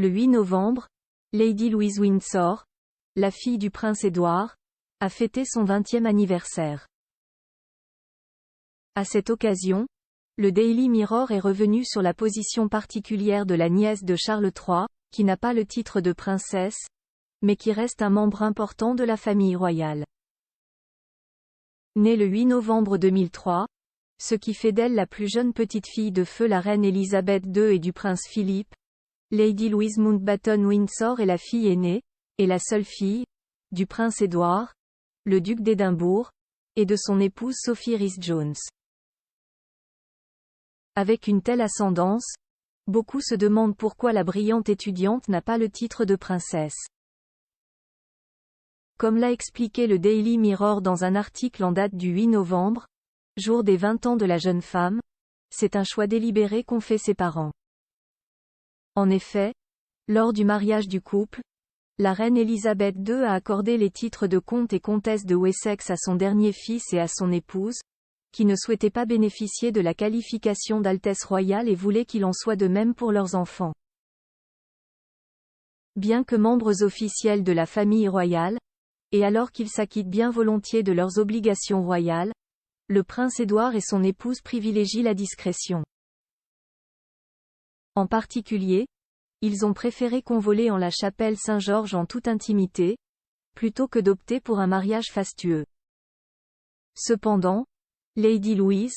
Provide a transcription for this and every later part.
Le 8 novembre, Lady Louise Windsor, la fille du prince Édouard, a fêté son 20e anniversaire. À cette occasion, le Daily Mirror est revenu sur la position particulière de la nièce de Charles III, qui n'a pas le titre de princesse, mais qui reste un membre important de la famille royale. Née le 8 novembre 2003, ce qui fait d'elle la plus jeune petite-fille de feu la reine Elisabeth II et du prince Philippe, Lady Louise Mountbatten Windsor est la fille aînée, et la seule fille, du prince Édouard, le duc d'Édimbourg, et de son épouse Sophie Rhys-Jones. Avec une telle ascendance, beaucoup se demandent pourquoi la brillante étudiante n'a pas le titre de princesse. Comme l'a expliqué le Daily Mirror dans un article en date du 8 novembre, jour des 20 ans de la jeune femme, c'est un choix délibéré qu'ont fait ses parents. En effet, lors du mariage du couple, la reine Elisabeth II a accordé les titres de comte et comtesse de Wessex à son dernier fils et à son épouse, qui ne souhaitaient pas bénéficier de la qualification d'Altesse royale et voulaient qu'il en soit de même pour leurs enfants. Bien que membres officiels de la famille royale, et alors qu'ils s'acquittent bien volontiers de leurs obligations royales, le prince Édouard et son épouse privilégient la discrétion. En particulier, ils ont préféré convoler en la chapelle Saint-Georges en toute intimité, plutôt que d'opter pour un mariage fastueux. Cependant, Lady Louise,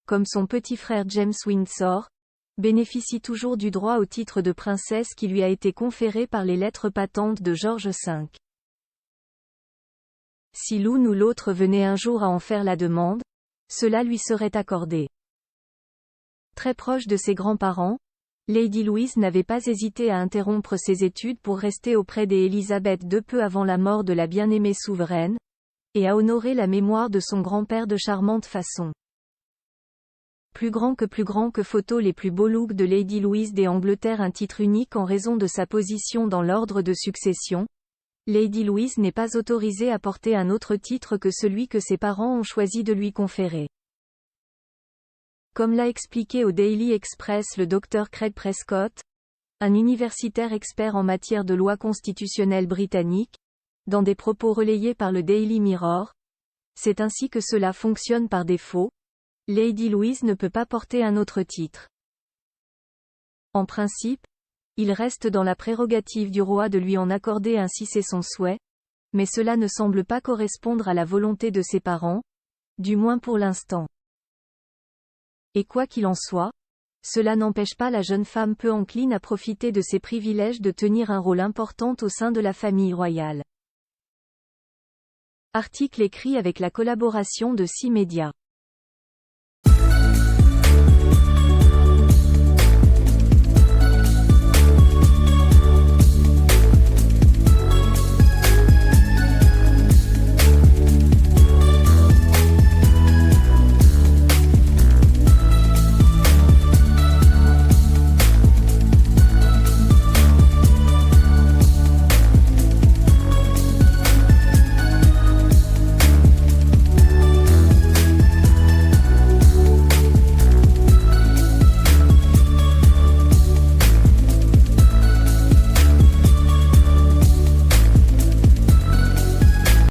comme son petit frère James Windsor, bénéficie toujours du droit au titre de princesse qui lui a été conféré par les lettres patentes de George V. Si l'une ou l'autre venait un jour à en faire la demande, cela lui serait accordé. Très proche de ses grands-parents, Lady Louise n'avait pas hésité à interrompre ses études pour rester auprès d'Élisabeth II peu avant la mort de la bien-aimée souveraine, et à honorer la mémoire de son grand-père de charmante façon. Plus grand que photo les plus beaux looks de Lady Louise d'Angleterre, un titre unique en raison de sa position dans l'ordre de succession, Lady Louise n'est pas autorisée à porter un autre titre que celui que ses parents ont choisi de lui conférer. Comme l'a expliqué au Daily Express le Dr Craig Prescott, un universitaire expert en matière de loi constitutionnelle britannique, dans des propos relayés par le Daily Mirror, c'est ainsi que cela fonctionne par défaut, Lady Louise ne peut pas porter un autre titre. En principe, il reste dans la prérogative du roi de lui en accorder un si c'est son souhait, mais cela ne semble pas correspondre à la volonté de ses parents, du moins pour l'instant. Et quoi qu'il en soit, cela n'empêche pas la jeune femme peu encline à profiter de ses privilèges de tenir un rôle important au sein de la famille royale. Article écrit avec la collaboration de 6 médias.